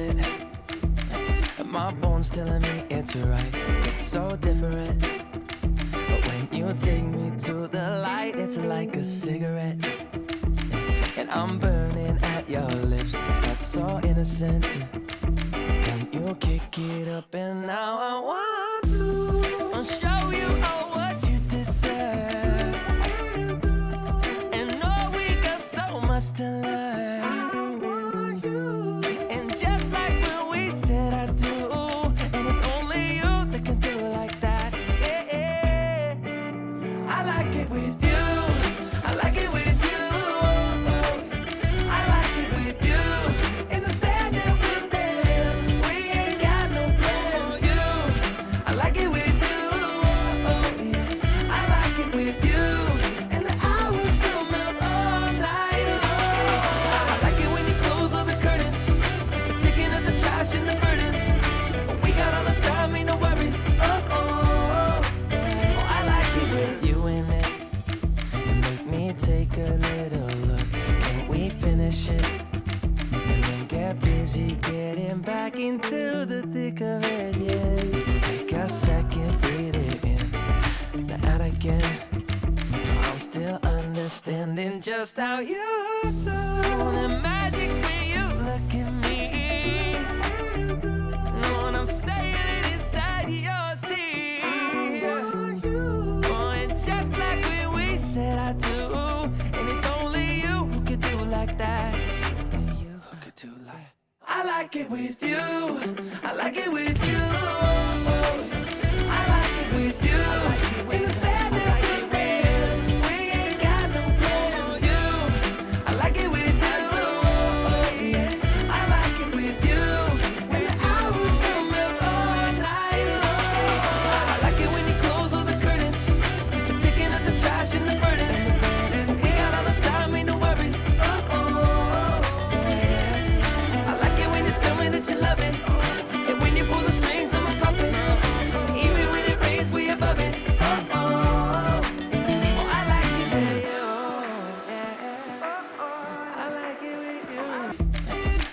it. My bones telling me it's right. It's so different. But when you take me to the light, it's like a cigarette. And I'm burning at your lips. Start so innocent. Then you kick it up, and now I want to show you all what you deserve. And know we got so much to learn. And just like when we said I do, and it's only you that can do it like that. Yeah. I like it with you. I like it with you. I like it with you. In the sand that we'll dance. We ain't got no plans. You, I like it with you. Yeah. I like it with you. And the hours will melt all night long. I like it when you close all the curtains. You're taking up the trash and the burdens. We got all the time, ain't no worries. I like it with you in it. And make me take a little look. Can we finish it? And then get busy getting back into the thick of it, yeah. Take a second, breathe it in. Now out again. I'm still understanding just how you do the magic when you look at me. Know what I'm saying? It inside your seat. Oh, and just like when we said I do, and it's only you who could do like that. It's only you who could do like. I like it with you. I like it with you. I like it with you. In the sand that we dance. We ain't got no plans. You, I like it with you. Yeah. I like it with you. And the hours will melt all night long. I like it when you close all the curtains. You're taking up the trash and the burdens. We got all the time, ain't no worries. I like it when you tell me that you love it. And when you pull the strings, I'm a puppet. Even when it rains, we above it. I like it with you. I like it with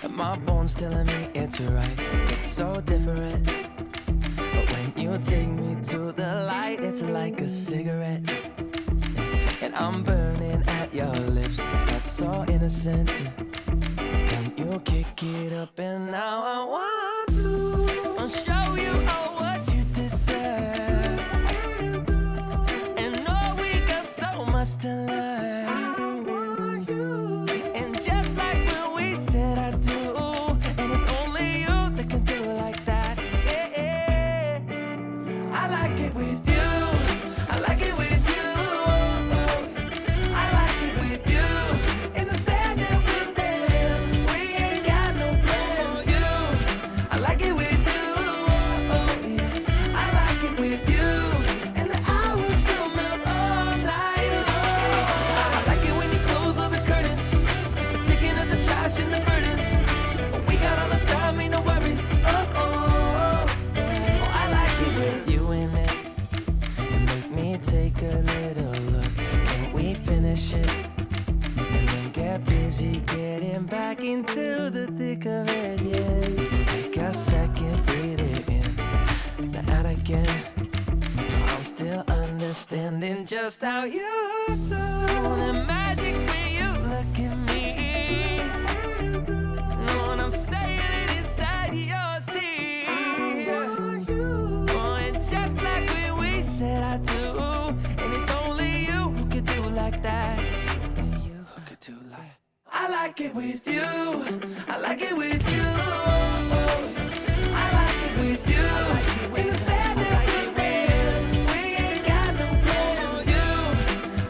you. My bones telling me it's right. It's so different. But when you take me to the light, it's like a cigarette. And I'm burning at your lips. Start so innocent. Then you kick it up, and now I want to show you all what you deserve. And know we got so much to learn. And just like when we said I do, and it's only you that can do it like that. Yeah. I like it with you. I like it with you. I like it with you. In the sand that we'll dance. We ain't got no plans. You, I like it with you. Yeah. I like it with you. And the hours will melt all night long. I like it when you close all the curtains. You're taking up the trash and the burdens. We got all the time, ain't no worries. I like it with you in it. And make me take a little look. Can we finish it? And then get busy getting back into the thick of it, yeah. Take a second, breathe it in. Now out again. I'm still understanding just how you do the magic when you look at me. Know what I'm saying? It inside your seat. Oh, and just like when we said I do, and it's only you who could do like that. It's only you who could do like. I like it with you. I like it with you. I like it with you. In the sand that we dance. We ain't got no plans. You,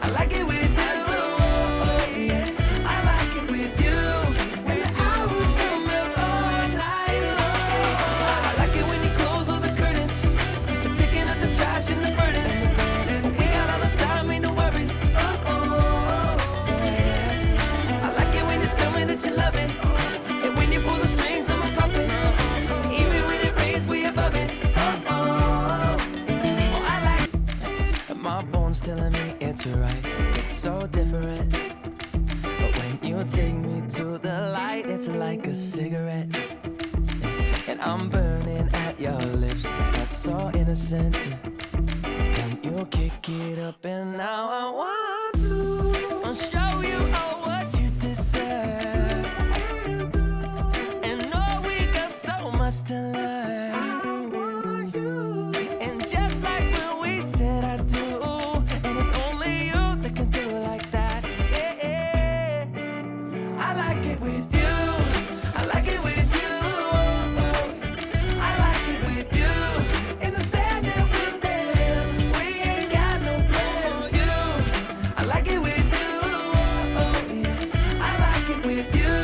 I like it with you. Yeah. I like it with you. And the hours will melt all night long. I like it when you close all the curtains. You're taking up the trash and the burdens. We got all the time, ain't no worries. I like it when you tell me that you love it. And when you pull the and I'm burning at your lips. That's so innocent. Then you kick it up, and now I want to show you all what you deserve. And know we got so much to learn. And just like when we said I do, and it's only you that can do it like that. Yeah, I like it with you. I like it with you. I like it with you. In the sand that we'll dance. We ain't got no plans. You, I like it with you. Yeah, I like it with you.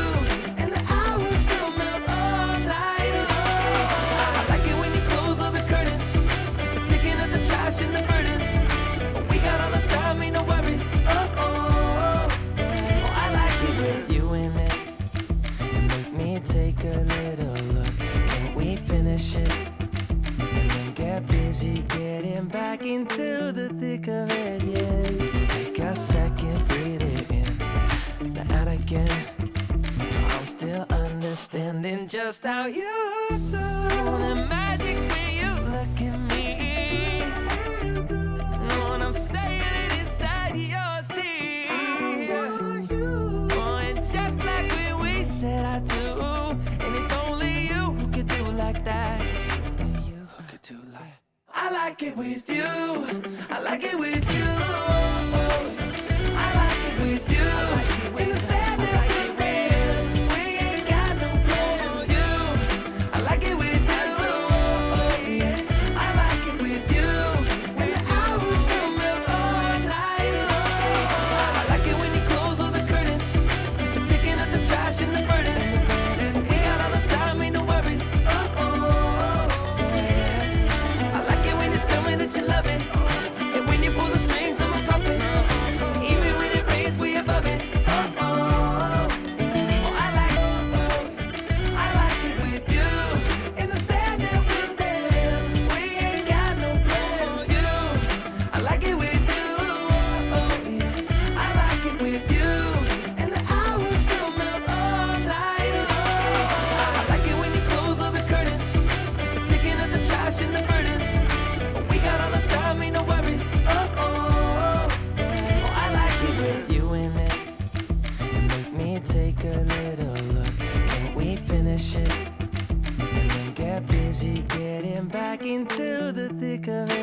And the hours will melt all night long. I like it when you close all the curtains, taking up the trash and the burdens. We got all the time, ain't no worries. I like it with you in it. And make me take a little look. Can we finish it? And then get busy getting back into the thick of it, yeah. Take a second, breathe it in, then out again. I'm still understanding just how you do the magic when you look at me. Know what I'm saying? It inside your seat. Oh, and just like when we said I do, and it's only you who could do like that. It's only you who could do like. I like it with you. I like it with you. I like it with you. In the sand that we dance. We ain't got no plans. You, I like it with you. Yeah, I like it with you. And the hours will melt all night long. I like it when you close all the curtains, taking up the trash and the burdens. We got all the time, ain't no worries. I like it when you tell me that you love it, and when you pull the strings, I'm a puppet. Even when it rains, we above it. I like it with you. In the sand that we'll dance. We ain't got no plans. You, I like it with you. Yeah, I like it with you. And the hours will melt all night long. I like it when you close all the curtains, taking up the trash and the burdens. We got all the time, ain't no worries. I like it with you in it. And make me take a little look. Can we finish it? And then get busy getting back into the thick of it.